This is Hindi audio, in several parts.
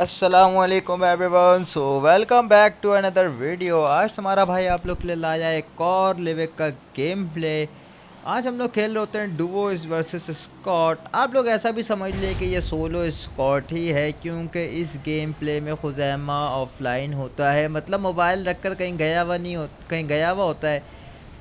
अस्सलामुअलैकुम everyone. So welcome back to another video. आज तुम्हारा भाई आप लोग के लिए लाया एक और लिविक का गेम प्ले। आज हम लोग खेल रहे होते हैं डुओ वर्सेस स्कॉट। आप लोग ऐसा भी समझ लिए कि ये सोलो स्कॉट ही है, क्योंकि इस गेम प्ले में खुज़ैमा ऑफलाइन होता है, मतलब मोबाइल रखकर कहीं गया हुआ नहीं हो, कहीं गया हुआ होता है।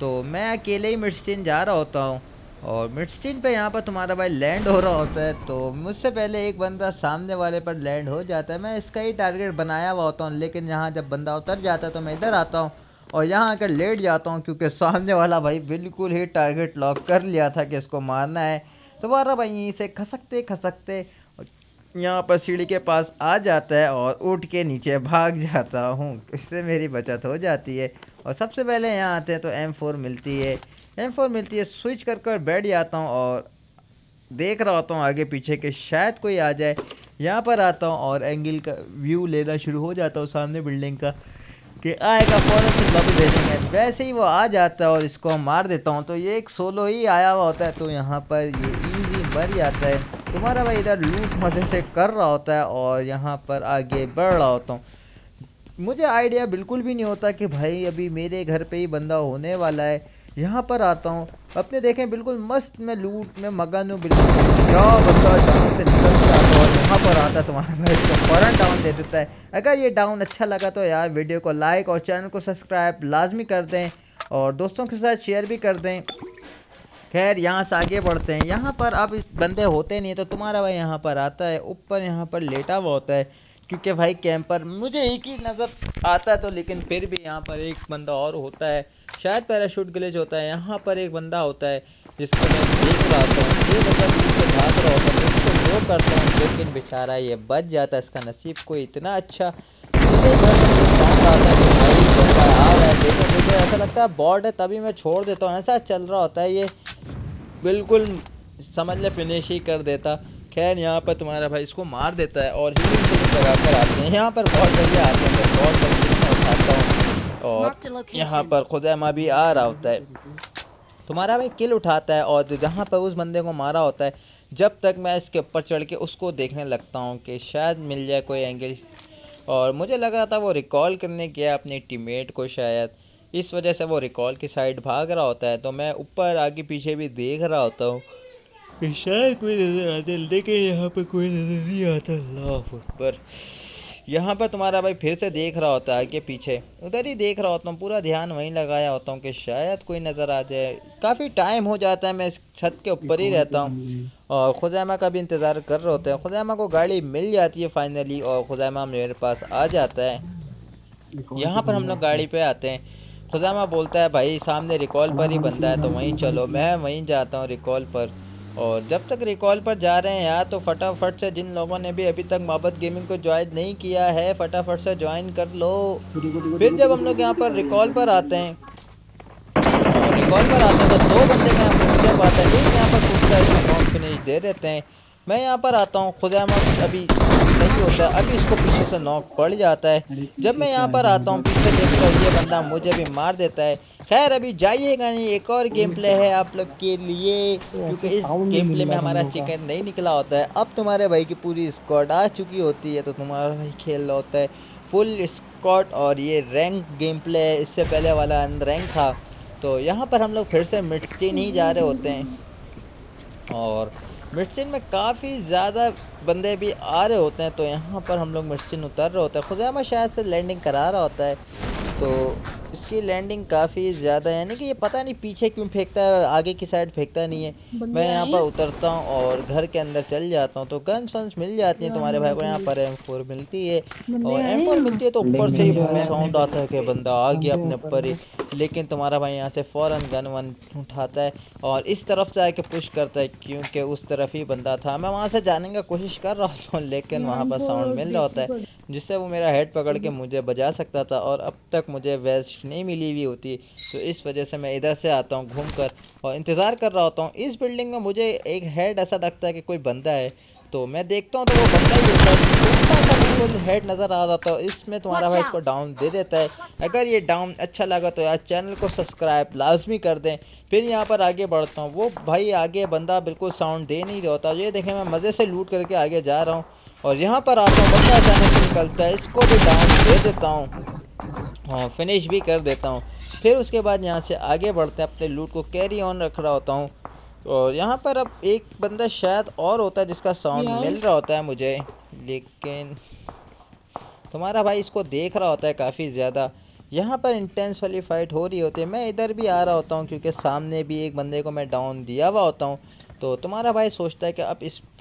तो मैं अकेले ही मिडस्टीन जा रहा होता हूँ और मिडस्टीन पे यहाँ पर तुम्हारा भाई लैंड हो रहा होता है। तो मुझसे पहले एक बंदा सामने वाले पर लैंड हो जाता है। मैं इसका ही टारगेट बनाया हुआ होता हूँ, लेकिन यहाँ जब बंदा उतर जाता है तो मैं इधर आता हूँ और यहाँ आकर लेट जाता हूँ, क्योंकि सामने वाला भाई बिल्कुल ही टारगेट लॉक कर लिया था कि इसको मारना है। तो तुम्हारा भाई यहीं से खसकते खसकते यहाँ पर सीढ़ी के पास आ जाता है और उठ के नीचे भाग जाता हूँ। इससे मेरी बचत हो जाती है। और सबसे पहले यहाँ आते हैं तो M4 मिलती है। M4 मिलती है, स्विच कर बैठ जाता हूँ और देख रहा होता हूँ आगे पीछे कि शायद कोई आ जाए। यहाँ पर आता हूँ और एंगल का व्यू लेना शुरू हो जाता हूँ सामने बिल्डिंग का कि आएगा फ़ौरन से लॉबी भेजेंगे। वैसे ही वो आ जाता है और इसको मार देता हूँ। तो ये एक सोलो ही आया हुआ होता है, तो यहाँ पर ये इजी मर जाता है। तुम्हारा भाई इधर लूट मज़े से कर रहा होता है और यहाँ पर आगे बढ़ रहा होता हूँ। मुझे आइडिया बिल्कुल भी नहीं होता कि भाई अभी मेरे घर पे ही बंदा होने वाला है। यहाँ पर आता हूँ, अपने देखें बिल्कुल मस्त में लूट में मगन हूँ बिल्कुल। क्या बंदा डाउन से निकल के आता है और यहाँ पर आता है तुम्हारा भाई इसको फ़ौरन डाउन दे देता है। अगर ये डाउन अच्छा लगा तो यार वीडियो को लाइक और चैनल को सब्सक्राइब लाजमी कर दें और दोस्तों के साथ शेयर भी कर दें। खैर यहाँ से आगे बढ़ते हैं। यहाँ पर अब इस बंदे होते नहीं, तो तुम्हारा भाई यहाँ पर आता है, ऊपर यहाँ पर लेटा हुआ होता है, क्योंकि भाई कैंपर मुझे एक ही नज़र आता है। तो लेकिन फिर भी यहाँ पर एक बंदा और होता है, शायद पैराशूट ग्लिच होता है। यहाँ पर एक बंदा होता है जिसको मैं देख रहा था, ये बंदा पीछे भाग रहा होता है, तो उसको वो करता हूँ, लेकिन बेचारा ये बच जाता है। इसका नसीब कोई इतना अच्छा। मुझे इधर से मुझे साउंड आता है कि भाई बंदा आ रहा है, लेकिन मुझे ऐसा लगता है बॉट है, तभी मैं छोड़ देता हूँ। ऐसा चल रहा होता है, ये बिल्कुल समझ ले फिनिश ही कर देता। खैर यहाँ पर तुम्हारा भाई इसको मार देता है और हीलिंग से लगा कर आते हैं। यहाँ पर बहुत बढ़िया आते हैं, तो बहुत जल्दी मैं उठाता हूँ और यहाँ पर खुदैमा भी आ रहा होता है। तुम्हारा भाई किल उठाता है और जहाँ पर उस बंदे को मारा होता है, जब तक मैं इसके ऊपर चढ़ के उसको देखने लगता हूँ कि शायद मिल जाए कोई एंगल। और मुझे लगा था वो रिकॉल करने गया अपने टीममेट को शायद, इस वजह से वो रिकॉल की साइड भाग रहा होता है। तो मैं ऊपर आगे पीछे भी देख रहा होता हूँ कि शायद कोई नज़र आते, लेकिन यहाँ पर कोई नज़र नहीं आता। अल्लाह अकबर। यहाँ पर तुम्हारा भाई फिर से देख रहा होता है आगे पीछे, उधर ही देख रहा होता हूँ, पूरा ध्यान वहीं लगाया होता हूँ कि शायद कोई नज़र आ जाए। काफ़ी टाइम हो जाता है, मैं इस छत के ऊपर ही रहता हूँ और खुज़ैमा का भी इंतज़ार कर रहे होते हैं। खुज़ैमा को गाड़ी मिल जाती है फाइनली और खुज़ैमा मेरे पास आ जाता है। यहाँ पर हम लोग गाड़ी पे आते हैं। खुज़ैमा बोलता है भाई सामने रिकॉल पर ही बंदा है, तो वहीं चलो। मैं वहीं जाता हूँ रिकॉल पर। और जब तक रिकॉल पर जा रहे हैं यार, तो फटाफट से जिन लोगों ने भी अभी तक मोहब्बत गेमिंग को ज्वाइन नहीं किया है, फटाफट से ज्वाइन कर लो। फिर जब हम लोग यहाँ पर रिकॉल पर आते हैं और रिकॉल पर आते हैं तो दो बंदे का यहाँ पर मुझे पाता है, एक यहाँ पर पूछता है, इसको नॉक फिनिश दे देते हैं। मैं यहाँ पर आता हूँ, खुदैमा अभी नहीं होता है, अभी इसको पीछे से नॉक पड़ जाता है। जब मैं यहाँ पर आता हूँ पीछे देखता हूँ, ये बंदा मुझे भी मार देता है। खैर अभी जाइएगा नहीं, एक और गेम प्ले है आप लोग के लिए, क्योंकि इस गेम प्ले में हमारा चिकन नहीं निकला होता है। अब तुम्हारे भाई की पूरी स्क्वाड आ चुकी होती है, तो तुम्हारा भाई खेल रहा होता है फुल स्क्वाड। और ये रैंक गेम प्ले है, इससे पहले वाला अनरैंक था। तो यहाँ पर हम लोग फिर से मिडस्टीन ही जा रहे होते हैं और मिडस्टीन में काफ़ी ज़्यादा बंदे भी आ रहे होते हैं। तो यहाँ पर हम लोग मिडस्टीन उतर रहे होते हैं। खुज़ैमा शायद से लैंडिंग करा रहा होता है, तो इसकी लैंडिंग काफ़ी ज़्यादा, यानी कि ये पता नहीं पीछे क्यों फेंकता है, आगे की साइड फेंकता नहीं है। मैं यहाँ पर उतरता हूँ और घर के अंदर चल जाता हूँ, तो गन्स वन्स मिल जाती हैं तुम्हारे भाई को। यहाँ पर M4 मिलती है और M4 मिलती है तो ऊपर से ही भाई साउंड आता है कि बंदा आ गया अपने ऊपर ही। लेकिन तुम्हारा भाई यहाँ से फ़ौरन गन वन उठाता है और इस तरफ से आके पुश करता है, क्योंकि उस तरफ ही बंदा था। मैं वहाँ से जाने का कोशिश कर रहा होता हूँ, लेकिन वहाँ पर साउंड मिल रहा होता है जिससे वो मेरा हेड पकड़ के मुझे बजा सकता था, और अब तक मुझे वेस्ट नहीं मिली हुई होती। तो इस वजह से मैं इधर से आता हूँ घूम कर और इंतज़ार कर रहा होता हूँ। इस बिल्डिंग में मुझे एक हेड ऐसा लगता है कि कोई बंदा है, तो मैं देखता हूँ तो वो बंदा ही होता है। छोटा सा बिल्कुल हेड नज़र आ रहा था, इसमें तुम्हारा भाई इसको डाउन दे देता है। अगर ये डाउन अच्छा लगा तो यार चैनल को सब्सक्राइब लाजमी कर दें। फिर यहाँ पर आगे बढ़ता हूँ, वो भाई आगे बंदा बिल्कुल साउंड दे नहीं रहा होता। ये देखें मैं मज़े से लूट करके आगे जा रहा हूँ और यहाँ पर आता हूँ, बंदा अचानक से निकलता है, इसको भी डाउन दे देता हूँ और फिनिश भी कर देता हूँ। फिर उसके बाद यहाँ से आगे बढ़ते हैं, अपने लूट को कैरी ऑन रख रहा होता हूँ। और यहाँ पर अब एक बंदा शायद और होता है जिसका साउंड मिल रहा होता है मुझे, लेकिन तुम्हारा भाई इसको देख रहा होता है काफ़ी ज़्यादा। यहाँ पर इंटेंस वाली फाइट हो रही होती है, मैं इधर भी आ रहा होता हूँ क्योंकि सामने भी एक बंदे को मैं डाउन दिया हुआ होता हूँ। तो तुम्हारा भाई सोचता है कि अब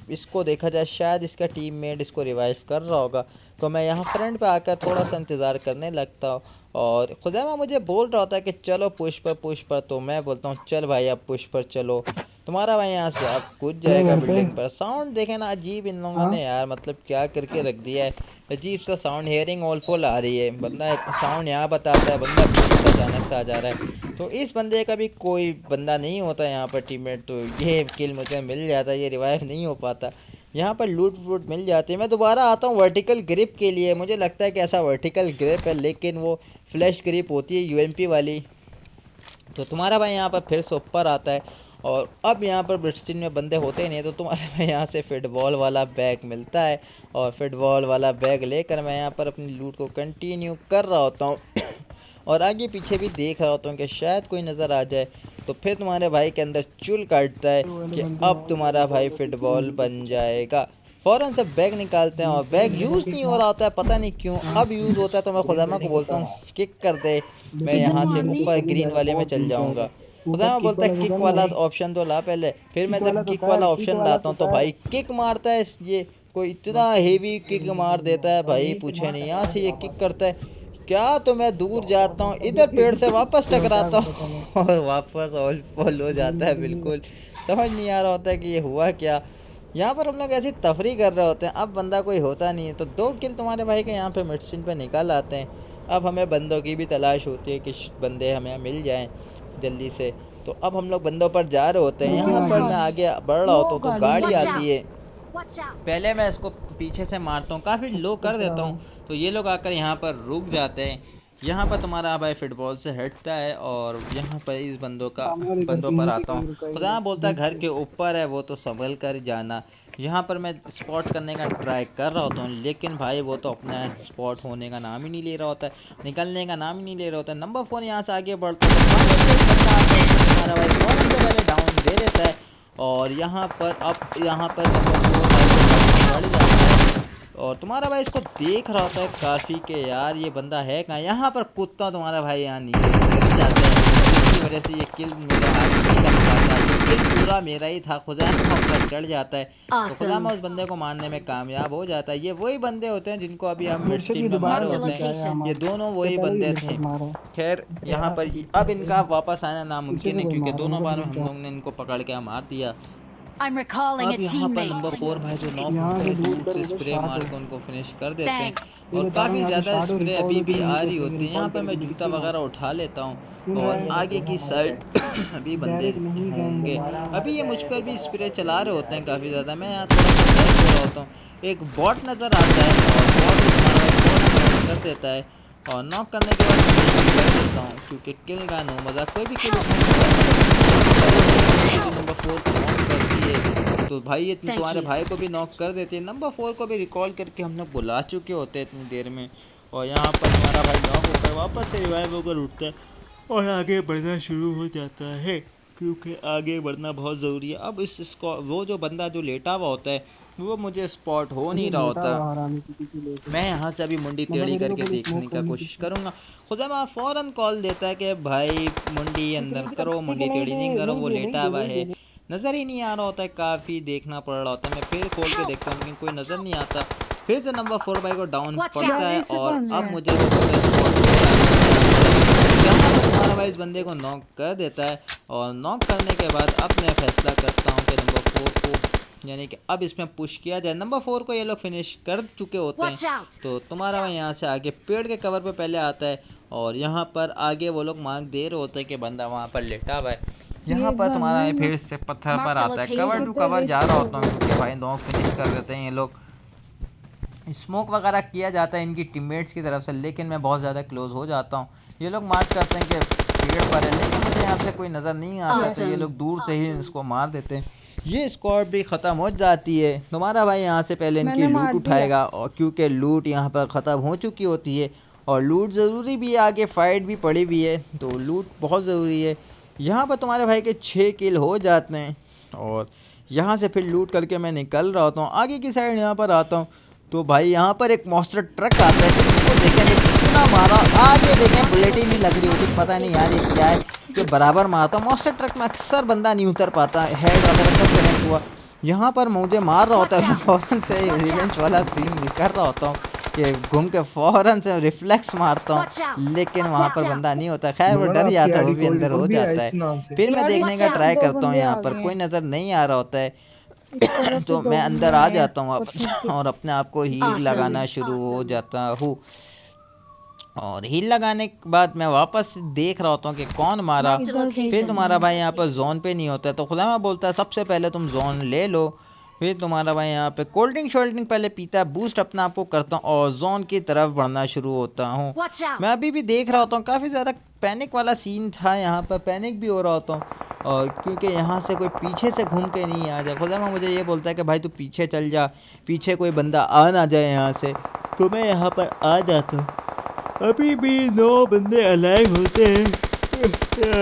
इसको देखा जाए, शायद इसका टीममेट इसको रिवाइव कर रहा होगा। तो मैं यहाँ फ्रंट पे आकर थोड़ा सा इंतज़ार करने लगता हूँ और खुदैमा मुझे बोल रहा होता है कि चलो पुश पर। तो मैं बोलता हूँ चल भाई अब पुश पर चलो। तुम्हारा भाई यहाँ से अब कूद जाएगा बिल्डिंग पर। साउंड देखे ना, अजीब इन लोगों ने यार, मतलब क्या करके रख दिया है। अजीब सा साउंड, हेयरिंग ऑल फुल आ रही है, बंदा साउंड यहाँ बताता है, बंदा अचानक से आ जा रहा है। तो इस बंदे का भी कोई बंदा नहीं होता यहाँ पर टीममेट, तो ये किल मुझे मिल जाता है, ये रिवाइव नहीं हो पाता। यहाँ पर लूट वूट मिल जाती है। मैं दोबारा आता हूँ वर्टिकल ग्रिप के लिए, मुझे लगता है कि ऐसा वर्टिकल ग्रिप है लेकिन वो फ्लैश ग्रिप होती है यूएमपी वाली। तो तुम्हारा भाई यहाँ पर फिर से ऊपर आता है और अब यहाँ पर ब्रिस्टिन में बंदे होते ही नहीं, तो तुम्हारे भाई यहाँ से फुटबॉल वाला बैग मिलता है और फुटबॉल वाला बैग लेकर मैं यहाँ पर अपनी लूट को कंटिन्यू कर रहा होता हूँ और आगे पीछे भी देख रहा होता हूँ कि शायद कोई नज़र आ जाए। तो फिर तुम्हारे भाई के अंदर चुल काटता है कि अब तुम्हारा भाई फुटबॉल बन जाएगा। फ़ौरन से बैग निकालते हैं और बैग यूज़ नहीं हो रहा होता है, पता नहीं क्यों। अब यूज़ होता है तो मैं खुदामा को बोलता हूँ किक कर दे, मैं यहाँ से ऊपर ग्रीन वाले में चल जाऊँगा। खुदामा बोलता है किक वाला ऑप्शन तो ला पहले। फिर मैं जब किक वाला ऑप्शन लाता हूँ तो भाई किक मारता है, ये कोई इतना हेवी किक मार देता है भाई पूछे नहीं। यहाँ से ये किक करता है क्या, तो मैं दूर जाता हूँ, इधर पेड़ से वापस टकराता हूँ और वापस ऑल फॉल हो जाता है। बिल्कुल समझ नहीं आ रहा होता है कि ये हुआ क्या। यहाँ पर हम लोग ऐसी तफरी कर रहे होते हैं, अब बंदा कोई होता नहीं है, तो 2 किल तुम्हारे भाई के यहाँ पे मिडस्टिन पे निकल आते हैं। अब हमें बंदों की भी तलाश होती है कि बंदे हमें मिल जाएं जल्दी से। तो अब हम लोग बंदों पर जा रहे होते हैं। यहाँ पर मैं आगे बढ़ रहा होता हूँ तो गाड़ी आती है, पहले मैं इसको पीछे से मारता हूँ, काफ़ी लो कर देता हूँ, तो ये लोग आकर यहाँ पर रुक जाते हैं। यहाँ पर तुम्हारा भाई फुटबॉल से हटता है और यहाँ पर इस बंदों पर आता हूँ। खुदा बोलता है घर के ऊपर है वो, तो संभल कर जाना। यहाँ पर मैं स्पॉट करने का ट्राई कर रहा होता हूँ लेकिन भाई वो तो अपना स्पॉट होने का नाम ही नहीं ले रहा होता है, निकलने का नाम ही नहीं ले रहा होता है। नंबर 4 यहाँ से आगे बढ़ता है, हमारा भाई फ़ौरन से पहले डाउन दे देता है और यहाँ पर अब यहाँ पर बढ़ जाता है और तुम्हारा भाई इसको देख रहा होता है काफ़ी के यार ये बंदा है कहाँ। यहाँ पर कूदता हूँ, तुम्हारा भाई यहाँ नीचे गिर जाता है, इसकी वजह से ये किल मेरे हाथ में नहीं लग पाता, ये किल पूरा मेरा ही था। खुदा ऊपर चढ़ जाता है तो खुदा में उस बंदे को मारने में कामयाब हो जाता है। ये वही बंदे होते हैं जिनको अभी हम मिड स्टीम में मारे होते हैं, ये दोनों वही बंदे थे। खैर यहाँ पर अब इनका वापस आना नामुमकिन है क्योंकि दोनों बार हम लोग ने इनको पकड़ के मार दिया। I'm recalling a अब यहाँ पर नंबर teammate. 4 भाई जो नॉक होते हैं दूर से स्प्रे मार के उनको फिनिश कर देते हैं और काफ़ी ज़्यादा स्प्रे अभी भी आ रही होती है। यहाँ पर मैं जूता वगैरह उठा लेता हूँ और आगे की साइड अभी बंदे होंगे, अभी ये मुझ पर भी स्प्रे चला रहे होते हैं काफ़ी ज़्यादा। मैं यहाँ थोड़ा सा बैक हो रहा होता हूँ, एक बॉट नज़र आता है और बॉट कर देता है और नॉक करने के बाद कर देता हूँ क्योंकि किल का नो मज़ा, कोई भी किल नंबर 4 को नॉक करती है तो भाई ये तुम्हारे भाई को भी नॉक कर देती है। नंबर 4 को भी रिकॉल करके हम लोग बुला चुके होते हैं इतनी देर में और यहाँ पर हमारा भाई नॉक होकर वापस से रिवाइव होकर उठता है और आगे बढ़ना शुरू हो जाता है क्योंकि आगे बढ़ना बहुत ज़रूरी है। अब इसको वो जो बंदा जो लेटा हुआ होता है वो मुझे स्पॉट हो नहीं रहा होता, मैं यहाँ से अभी मुंडी टेढ़ी करके देखने का कोशिश करूँगा। खुदा माँ फ़ौरन कॉल देता है कि भाई मुंडी अंदर करो, मुंडी टेढ़ी नहीं करो, वो लेटा हुआ है, नज़र ही नहीं आ रहा होता है, काफ़ी देखना पड़ रहा होता है। मैं फिर खोल के देखता हूँ लेकिन कोई नज़र नहीं आता। फिर से नंबर 4 भाई को डाउन पड़ता है और अब मुझे हमारा भाई इस बंदे को नॉक कर देता है और नॉक करने के बाद अब मैं फैसला करता हूँ कि नंबर 4 को यानी कि अब इसमें पुश किया जाए। नंबर 4 को ये लोग फिनिश कर चुके होते हैं तो तुम्हारा भाई यहाँ से आगे पेड़ के कवर पे पहले आता है और यहाँ पर आगे वो लोग मार्क दे रहे होते हैं कि बंदा वहाँ पर लेटा हुआ है। यहाँ पर तुम्हारा फिर से पत्थर पर आता है, कवर टू कवर जा रहा होता हूँ क्योंकि भाई नॉक फिनिश कर देते हैं ये लोग। स्मोक वगैरह किया जाता है इनकी टीममेट्स की तरफ से लेकिन मैं बहुत ज़्यादा क्लोज हो जाता हूँ। ये लोग मार्क करते हैं कि पेड़ पर है लेकिन मुझे यहाँ से कोई नज़र नहीं आता तो ये लोग दूर से ही इसको मार देते हैं। ये स्क्वाड भी ख़त्म हो जाती है। तुम्हारा भाई यहाँ से पहले इनकी लूट उठाएगा, और क्योंकि लूट यहाँ पर ख़त्म हो चुकी होती है और लूट ज़रूरी भी है, आगे फाइट भी पड़ी हुई है तो लूट बहुत ज़रूरी है। यहाँ पर तुम्हारे भाई के 6 किल हो जाते हैं और यहाँ से फिर लूट करके मैं निकल रहा होता हूँ। आगे की साइड यहाँ पर आता हूँ तो भाई यहाँ पर एक मॉन्स्टर ट्रक आता है, जिसको देखेंगे कितना मारा, आगे देखें बुलेट ही नहीं लग रही होती, पता नहीं यार ये क्या है कि बराबर मारता हूँ। मॉन्स्टर ट्रक में अक्सर बंदा नहीं उतर पाता, हेड वगैरह सब कनेक्ट हुआ। यहाँ पर मुझे मार रहा होता है, फ़ौरन से रिवेंज वाला सीन कर रहा होता हूँ कि घूम के फ़ौरन से रिफ्लेक्स मारता हूँ, लेकिन वहाँ पर बंदा नहीं होता। खैर वो डर जाता है, वो भी अंदर हो जाता है। फिर मैं देखने का ट्राई करता हूँ, यहाँ पर कोई नज़र नहीं आ रहा होता है तो मैं अंदर आ जाता हूँ वापस और अपने आप को हील लगाना शुरू हो जाता हूँ। और हील लगाने के बाद मैं वापस देख रहा होता हूँ कि कौन मारा। फिर तुम्हारा भाई यहाँ पर जोन पे नहीं होता है तो खुदा मैं बोलता है सबसे पहले तुम जोन ले लो। फिर तुम्हारा भाई यहाँ पे कोल्ड ड्रिंक शोल्ड ड्रिंक पहले पीता है, बूस्ट अपने आप को करता हूँ और जोन की तरफ बढ़ना शुरू होता हूँ। मैं अभी भी देख रहा होता हूँ, काफ़ी ज़्यादा पैनिक वाला सीन था, यहाँ पर पैनिक भी हो रहा होता हूँ और क्योंकि यहाँ से कोई पीछे से घूम के नहीं आ जाए। खुदा मैं मुझे ये बोलता है कि भाई तू पीछे चल जा, पीछे कोई बंदा आ ना जाए यहाँ से, तो मैं यहाँ पर आ जाता हूँ। अभी भी 9 बंदे अलाइव होते हैं,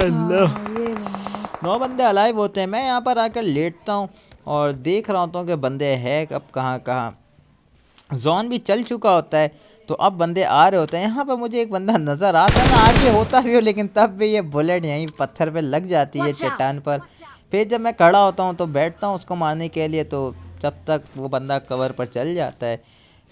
अल्लाह 9 बंदे अलाइव होते हैं। मैं यहाँ पर आकर लेटता हूँ और देख रहा होता हूँ कि बंदे हैं अब कहाँ कहाँ। जोन भी चल चुका होता है तो अब बंदे आ रहे होते हैं। यहाँ पर मुझे एक बंदा नज़र आता है, मैं आगे होता भी हूँ लेकिन तब भी ये बुलेट यहीं पत्थर पे लग जाती है, चट्टान पर। फिर जब मैं खड़ा होता हूँ तो बैठता हूँ उसको मारने के लिए, तो जब तक वो बंदा कवर पर चल जाता है।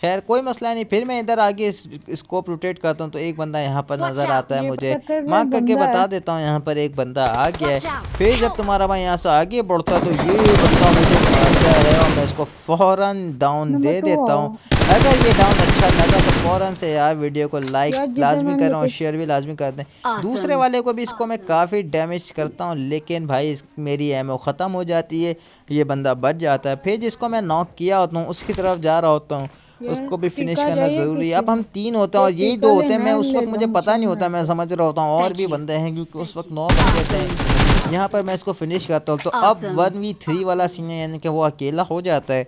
खैर कोई मसला नहीं। फिर मैं इधर आगे स्कोप रोटेट करता हूँ तो एक बंदा यहाँ पर नज़र आता है, मुझे मार्क करके बता देता हूँ यहाँ पर एक बंदा आ गया है। फिर जब तुम्हारा भाई यहाँ से आगे बढ़ता है तो ये बंदा मुझे मारता है और मैं इसको फ़ौरन डाउन दे देता हूँ। अगर ये डाउन अच्छा लगा तो फ़ौरन से यार वीडियो को लाइक लाजमी करें और शेयर भी लाजमी कर दें। दूसरे वाले को भी इसको मैं काफ़ी डैमेज करता हूँ लेकिन भाई मेरी एमओ ख़त्म हो जाती है, ये बंदा बच जाता है। फिर जिसको मैं नॉक किया होता हूँ उसकी तरफ जा रहा होता हूँ, उसको भी फिनिश करना ज़रूरी है। अब हम 3 होते हैं और यही 2 होते हैं। मैं उस वक्त मुझे पता नहीं होता, मैं समझ रहा होता हूँ और भी बंदे हैं क्योंकि उस वक्त 9 बंदे थे। यहाँ पर मैं इसको फिनिश करता हूँ तो अब 1v3 वाला सीन है, यानी कि वो अकेला हो जाता है।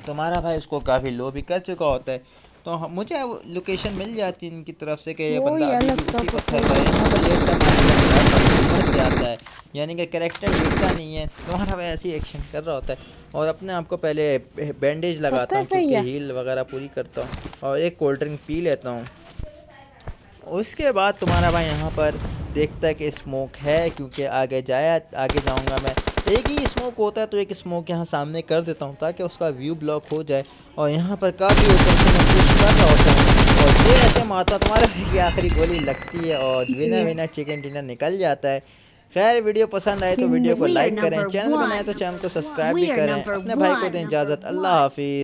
तुम्हारा भाई उसको काफ़ी लो भी कर चुका होता है तो मुझे लोकेशन मिल जाती है इनकी तरफ से कि ये बंदा अभी भी उसी पत्थर पर है, यहाँ पर लेटता मर जाता है, यानी कि कैरेक्टर लेटता नहीं है। तुम्हारा भाई ऐसी एक्शन कर रहा होता है और अपने आप को पहले बैंडेज लगाता हूँ क्योंकि हील वगैरह पूरी करता हूँ और एक कोल्ड ड्रिंक पी लेता हूँ। उसके बाद तुम्हारा भाई यहाँ पर देखता है कि स्मोक है, क्योंकि आगे जाऊँगा मैं। एक ही स्मोक होता है तो एक स्मोक यहाँ सामने कर देता हूँ ताकि उसका व्यू ब्लॉक हो जाए। और यहाँ पर काफ़ी ऊपर से मैं पुश कर रहा होता हूँ और ये ऐसे मारता तुम्हारे भाई की आखिरी गोली लगती है और विनर चिकन डिनर निकल जाता है। खैर वीडियो पसंद आए तो वीडियो को लाइक करें, चैनल बनाए तो चैनल को सब्सक्राइब भी करें। अपने भाई को दें इजाज़त, अल्लाह हाफिज़।